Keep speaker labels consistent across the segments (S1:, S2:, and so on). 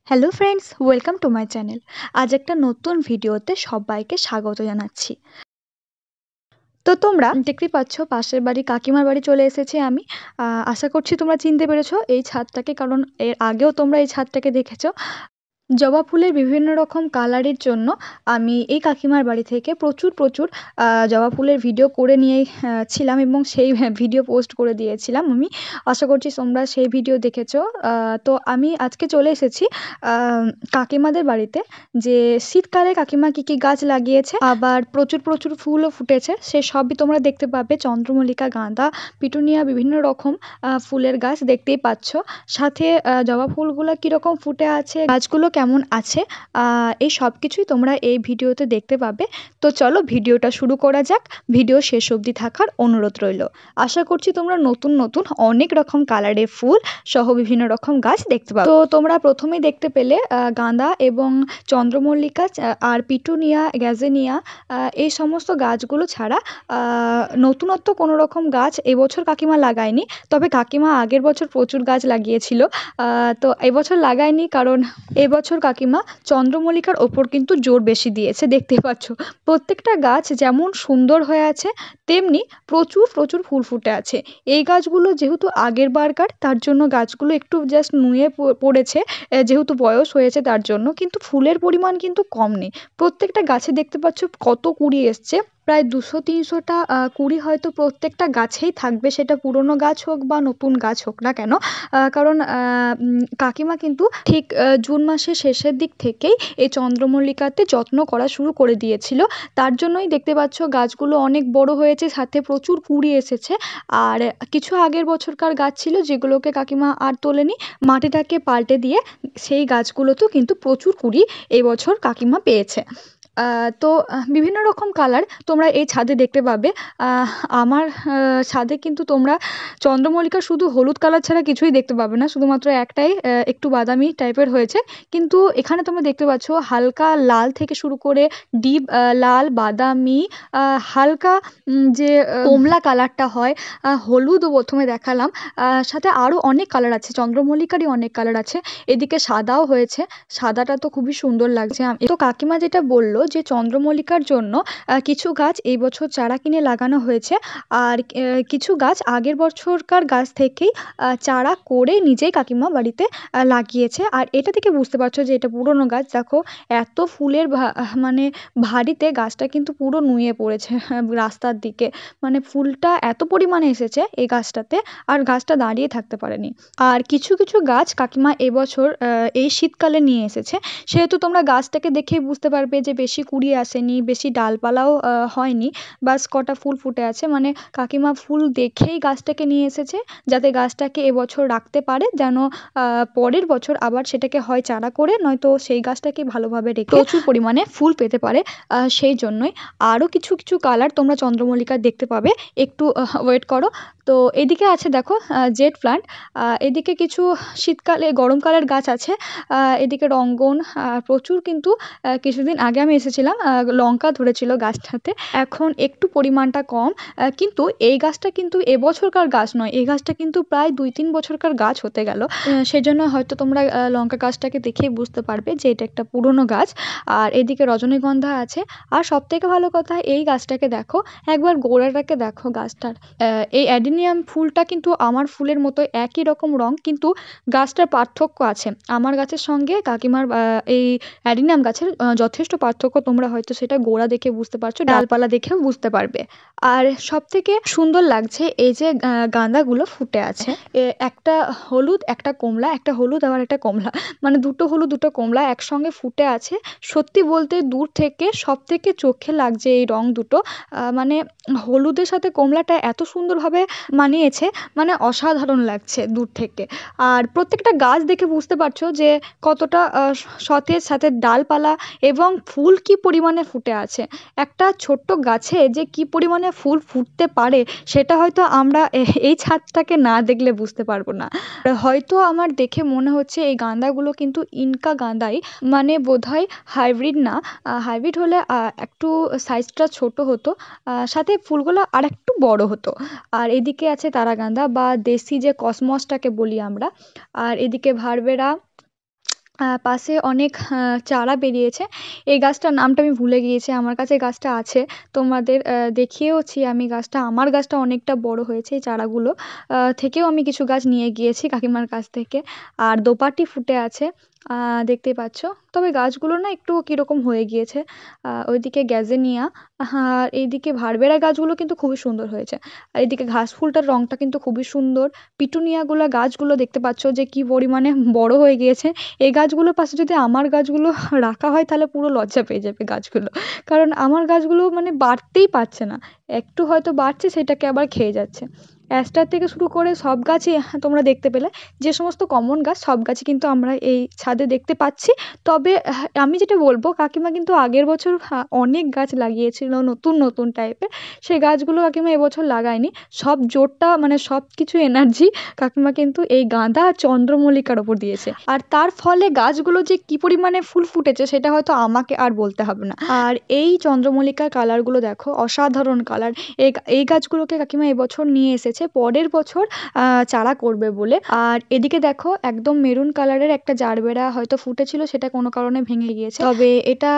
S1: Hello friends, welcome to my channel. আজ একটা নতুন ভিডিওতে সবাইকে স্বাগত জানাচ্ছি। তো তোমরা দেখতেই পাচ্ছ পাশের বাড়ি কাকিমার বাড়ি চলে এসেছি আমি। আশা করছি তোমরা চিনতে পেরেছো এই ছাদটাকে, কারণ এর আগেও তোমরা এই ছাদটাকে দেখেছো। জবা ফুলের বিভিন্ন রকম কালারের জন্য আমি এই কাকিমার বাড়ি থেকে প্রচুর জবা ফুলের ভিডিও করে নিয়ে ছিলাম এবং সেই ভিডিও পোস্ট করে দিয়েছিলাম আমি। আশা করছি তোমরা সেই ভিডিও দেখেছো। তো আমি আজকে চলে এসেছি কাকিমাদের বাড়িতে, যে শীতকালে কাকিমা কী কী গাছ লাগিয়েছে, আবার প্রচুর ফুলও ফুটেছে, সে সবই তোমরা দেখতে পাবে। চন্দ্রমল্লিকা, গাঁদা, পিটুনিয়া, বিভিন্ন রকম ফুলের গাছ দেখতেই পাচ্ছ। সাথে জবা ফুলগুলো কীরকম ফুটে আছে, গাছগুলো কেমন আছে, এই সব কিছুই তোমরা এই ভিডিওতে দেখতে পাবে। তো চলো ভিডিওটা শুরু করা যাক। ভিডিও শেষ অবধি থাকার অনুরোধ রইল। আশা করছি তোমরা নতুন অনেক রকম কালারের ফুল সহ বিভিন্ন রকম গাছ দেখতে পাবে। তো তোমরা প্রথমেই দেখতে পেলে গাঁদা এবং চন্দ্রমল্লিকা আর পিটুনিয়া, গ্যাজেনিয়া, এই সমস্ত গাছগুলো ছাড়া নতুনত্ব কোনো রকম গাছ এবছর কাকিমা লাগায়নি। তবে কাকিমা আগের বছর প্রচুর গাছ লাগিয়েছিল, তো এবছর লাগায়নি, কারণ এবছর কাকিমা চন্দ্রমল্লিকার ওপর কিন্তু জোর বেশি দিয়েছে। দেখতেই পাচ্ছ প্রত্যেকটা গাছ যেমন সুন্দর হয়ে আছে, তেমনি প্রচুর ফুল ফুটে আছে। এই গাছগুলো যেহেতু আগের বারকার, তার জন্য গাছগুলো একটু জাস্ট নুয়ে পড়েছে, যেহেতু বয়স হয়েছে তার জন্য, কিন্তু ফুলের পরিমাণ কিন্তু কম নেই। প্রত্যেকটা গাছে দেখতে পাচ্ছ কত কুড়ি এসছে, প্রায় 200-300টা কুড়ি হয়তো প্রত্যেকটা গাছেই থাকবে, সেটা পুরনো গাছ হোক বা নতুন গাছ হোক না কেন। কারণ কাকিমা কিন্তু ঠিক জুন মাসের শেষের দিক থেকেই এই চন্দ্রমল্লিকাতে যত্ন করা শুরু করে দিয়েছিল। তার জন্যই দেখতে পাচ্ছ গাছগুলো অনেক বড় হয়েছে, সাথে প্রচুর কুড়ি এসেছে। আর কিছু আগের বছরকার গাছ ছিল যেগুলোকে কাকিমা আর তোলেনি, মাটিটাকে পাল্টে দিয়ে সেই গাছগুলোতেও কিন্তু প্রচুর কুড়ি এবছর কাকিমা পেয়েছে। তো বিভিন্ন রকম কালার তোমরা এই ছাদে দেখতে পাবে। আমার ছাদে কিন্তু তোমরা চন্দ্রমল্লিকা শুধু হলুদ কালার ছাড়া কিছুই দেখতে পাবে না, শুধুমাত্র একটাই একটু বাদামি টাইপের হয়েছে। কিন্তু এখানে তোমরা দেখতে পাচ্ছ হালকা লাল থেকে শুরু করে ডিপ লাল, বাদামি, হালকা যে কমলা কালারটা হয়, হলুদও প্রথমে দেখালাম, সাথে আরও অনেক কালার আছে, চন্দ্রমল্লিকারই অনেক কালার আছে। এদিকে সাদাও হয়েছে, সাদাটা তো খুবই সুন্দর লাগছে। তো কাকিমা যেটা বলল যে চন্দ্রমল্লিকার জন্য কিছু গাছ এই বছর চারা কিনে লাগানো হয়েছে, আর কিছু গাছ আগের বছরকার গাছ থেকেই চারা করে নিজেই কাকিমা বাড়িতে লাগিয়েছে। আর এটা থেকে বুঝতে পারছো যে এটা পুরনো গাছ। দেখো এত ফুলের মানে ভারিতে গাছটা কিন্তু পুরো নুয়ে পড়েছে রাস্তার দিকে, মানে ফুলটা এত পরিমাণে এসেছে এই গাছটাতে, আর গাছটা দাঁড়িয়ে থাকতে পারেনি। আর কিছু গাছ কাকিমা এবছর এই শীতকালে নিয়ে এসেছে, সেহেতু তোমরা গাছটাকে দেখেই বুঝতে পারবে যে বেশি কুড়ি আসেনি, বেশি ডালপালাও হয়নি, বাস কটা ফুল ফুটে আছে। মানে কাকিমা ফুল দেখেই গাছটাকে নিয়ে এসেছে, যাতে গাছটাকে এবছর রাখতে পারে, যেন পরের বছর আবার সেটাকে হয় চারা করে, নয়তো সেই গাছটাকে ভালোভাবে রেখে প্রচুর পরিমাণে ফুল পেতে পারে। সেই জন্যই আরও কিছু কালার তোমরা চন্দ্রমল্লিকার দেখতে পাবে, একটু ওয়েট করো। তো এদিকে আছে দেখো জেড প্লান্ট, এদিকে কিছু শীতকালে গরমকালের গাছ আছে, এদিকে রঙ্গন, প্রচুর কিন্তু কিছুদিন আগে আমি এসেছিলাম, লঙ্কা ধরেছিল গাছটাতে, এখন একটু পরিমাণটা কম। কিন্তু এই গাছটা কিন্তু এবছরকার গাছ নয়, এই গাছটা কিন্তু প্রায় 2-3 বছরকার গাছ হতে গেল। সেজন্য হয়তো তোমরা লঙ্কা গাছটাকে দেখেই বুঝতে পারবে যে এটা একটা পুরনো গাছ। আর এদিকে রজনীগন্ধা আছে। আর সবথেকে ভালো কথা, এই গাছটাকে দেখো, একবার গোড়াটাকে দেখো গাছটার। এই অ্যাডিনিয়াম ফুলটা কিন্তু আমার ফুলের মতো একই রকম রং, কিন্তু গাছটার পার্থক্য আছে। আমার গাছের সঙ্গে কাকিমার এই অ্যাডিনিয়াম গাছের যথেষ্ট পার্থক্য, তোমরা হয়তো সেটা গোড়া দেখে বুঝতে পারছো, ডালপালা দেখেও বুঝতে পারবে। আর সবথেকে সুন্দর লাগছে এই যে গাঁদাগুলো ফুটে আছে, একটা হলুদ একটা কমলা, একটা হলুদ আবার একটা কমলা, মানে দুটো হলুদ দুটো কমলা একসঙ্গে ফুটে আছে। সত্যি বলতে দূর থেকে সবথেকে চোখে লাগছে এই রং দুটো, মানে হলুদের সাথে কমলাটা এত সুন্দরভাবে মানিয়েছে, মানে অসাধারণ লাগছে দূর থেকে। আর প্রত্যেকটা গাছ দেখে বুঝতে পারছো যে কতটা সতেজ, সাথে ডালপালা এবং ফুল কি পরিমাণে ফুটে আছে। একটা ছোট্ট গাছে যে কি পরিমাণে ফুল ফুটতে পারে, সেটা হয়তো আমরা এই ছাদটাকে না দেখলে বুঝতে পারবো না। হয়তো আমার দেখে মনে হচ্ছে এই গাঁদাগুলো কিন্তু ইনকা গাঁদাই, মানে বোধহয় হাইব্রিড না। হাইব্রিড হলে একটু সাইজটা ছোট হতো, সাথে ফুলগুলো আর একটু বড় হতো। আর এদিকে আছে তারাগাঁদা বা দেশি যে কসমসটাকে বলি আমরা, আর এদিকে ভারবেরা, পাশে অনেক চারা বেরিয়েছে। এই গাছটার নামটা আমি ভুলে গিয়েছি, আমার কাছে গাছটা আছে, তোমাদের দেখিয়েওছি আমি গাছটা। আমার গাছটা অনেকটা বড় হয়েছে, এই চারাগুলো থেকেও আমি কিছু গাছ নিয়ে গিয়েছি কাকিমার কাছ থেকে। আর দোপাটি ফুটে আছে, দেখতেই পাচ্ছ। তবে গাছগুলো না একটু কীরকম হয়ে গিয়েছে। ওইদিকে গ্যাজেনিয়া, আর এইদিকে ভারবেরা গাছগুলো কিন্তু খুবই সুন্দর হয়েছে। আর এইদিকে ঘাস ফুলটার রঙটা কিন্তু খুবই সুন্দর। পিটুনিয়াগুলো গাছগুলো দেখতে পাচ্ছ যে কী পরিমাণে বড় হয়ে গিয়েছে। এই গাছগুলোর পাশে যদি আমার গাছগুলো রাখা হয় তাহলে পুরো লজ্জা পেয়ে যাবে গাছগুলো, কারণ আমার গাছগুলো মানে বাড়তেই পারছে না। একটু হয়তো বাড়ছে, সেটাকে আবার খেয়ে যাচ্ছে। অ্যাস্টার থেকে শুরু করে সব গাছই তোমরা দেখতে পেলে। যে সমস্ত কমন গাছ সব গাছই কিন্তু আমরা এই ছাদে দেখতে পাচ্ছি। তবে আমি যেটা বলবো, কাকিমা কিন্তু আগের বছর অনেক গাছ লাগিয়েছিল নতুন নতুন টাইপের। সেই গাছগুলো কাকিমা এবছর লাগায়নি। সব জোরটা মানে সব কিছু এনার্জি কাকিমা কিন্তু এই গাঁদা আর চন্দ্রমল্লিকার ওপর দিয়েছে। আর তার ফলে গাছগুলো যে কি পরিমাণে ফুল ফুটেছে সেটা হয়তো আমাকে আর বলতে হবে না। আর এই চন্দ্রমল্লিকার কালারগুলো দেখো, অসাধারণ কালার। এই গাছগুলোকে কাকিমা এবছর নিয়ে এসেছে পরের বছর চারা করবে বলে। আর এদিকে দেখো একদম মেরুন কালারের একটা জারবেরা হয়তো ফুটেছিল, সেটা কোনো কারণে ভেঙে গিয়েছে। তবে এটা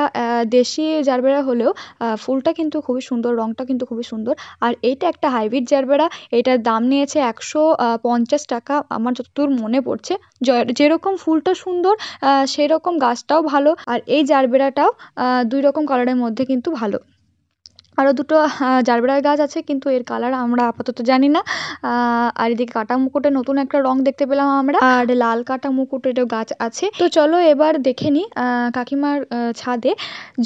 S1: দেশি জারবেরা হলেও ফুলটা কিন্তু খুবই সুন্দর, রংটা কিন্তু খুবই সুন্দর। আর এইটা একটা হাইব্রিড জারবেরা, এটার দাম নিয়েছে 150 টাকা আমার যতদূর মনে পড়ছে। যেরকম ফুলটা সুন্দর সেরকম গাছটাও ভালো। আর এই জারবেরাটাও 2 রকম কালারের মধ্যে কিন্তু ভালো। আরও দুটো জারবেরার গাছ আছে, কিন্তু এর কালার আমরা আপাতত জানি না। আর এদিকে কাটা মুকুটে নতুন একটা রং দেখতে পেলাম আমরা, আর লাল কাটা মুকুটেরও গাছ আছে। তো চলো এবার দেখে নিই কাকিমার ছাদে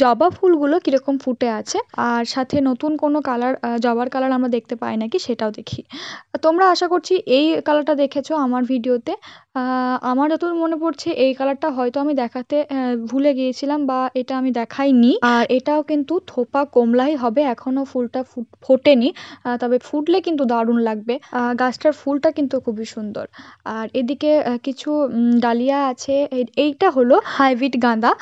S1: জবা ফুলগুলো কীরকম ফুটে আছে, আর সাথে নতুন কোনো কালার জবার কালার আমরা দেখতে পাই নাকি সেটাও দেখি। তোমরা আশা করছি এই কালারটা দেখেছো আমার ভিডিওতে। আমার যতদূর মনে পড়ছে এই কালারটা হয়তো আমি দেখাতে ভুলে গিয়েছিলাম, বা এটা আমি দেখাইনি। আর এটাও কিন্তু থোপা কমলাই হবে, এখনো ফুলটা ফোটেনি। তবে ফুটলে কিন্তু দারুণ লাগবে। গাছটার ফুলটা কিন্তু খুবই সুন্দর। আর এদিকে কিছু ডালিয়া আছে। এইটা হলো হাইব্রিড গাঁদা।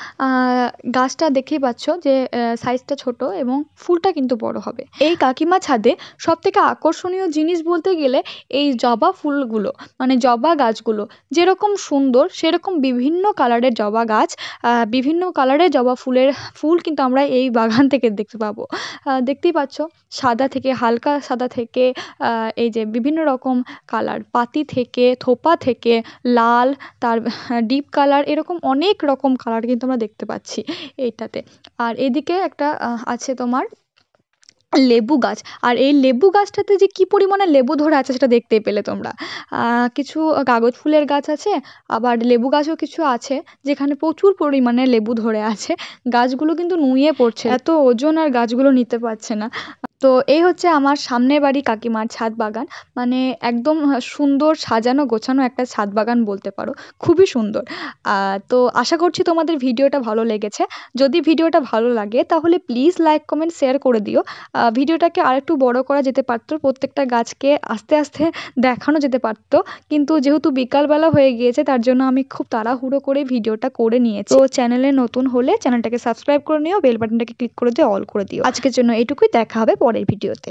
S1: গাছটা দেখেই পাচ্ছ যে সাইজটা ছোট এবং ফুলটা কিন্তু বড় হবে। এই কাকিমা ছাদে সব থেকে আকর্ষণীয় জিনিস বলতে গেলে এই জবা ফুলগুলো, মানে জবা গাছগুলো যেরকম সুন্দর সেরকম বিভিন্ন কালারের জবা গাছ, বিভিন্ন কালারের জবা ফুল কিন্তু আমরা এই বাগান থেকে দেখতে পাবো। দেখতেই পাচ্ছ, সাদা থেকে হালকা সাদা থেকে এই যে বিভিন্ন রকম কালার, পাতি থেকে থোপা থেকে লাল, তার ডিপ কালার, এরকম অনেক রকম কালার কিন্তু আমরা দেখতে পাচ্ছি এইটাতে। আর এদিকে একটা আছে তোমার লেবু গাছ। আর এই লেবু গাছটাতে যে কি পরিমাণে লেবু ধরে আছে সেটা দেখতেই পেলে তোমরা। কিছু কাগজ ফুলের গাছ আছে, আবার লেবু গাছও কিছু আছে যেখানে প্রচুর পরিমাণে লেবু ধরে আছে। গাছগুলো কিন্তু নুয়ে পড়ছে, এত ওজন আর গাছগুলো নিতে পারছে না। তো এই হচ্ছে আমার সামনের বাড়ি কাকিমার ছাদ বাগান। মানে একদম সুন্দর সাজানো গোছানো একটা ছাদ বাগান বলতে পারো, খুবই সুন্দর। তো আশা করছি তোমাদের ভিডিওটা ভালো লেগেছে। যদি ভিডিওটা ভালো লাগে তাহলে প্লিজ লাইক কমেন্ট শেয়ার করে দিও। ভিডিওটাকে আরেকটু বড় করা যেতে পারতো, প্রত্যেকটা গাছকে আস্তে আস্তে দেখানো যেতে পারতো, কিন্তু যেহেতু বিকালবেলা হয়ে গিয়েছে তার জন্য আমি খুব তাড়াহুড়ো করে ভিডিওটা করে নিয়েছি। তো চ্যানেলে নতুন হলে চ্যানেলটাকে সাবস্ক্রাইব করে নিও, বেল বাটনটাকে ক্লিক করে দিয়ে অল করে দিও। আজকের জন্য এইটুকুই, দেখা হবে পরের ভিডিওতে।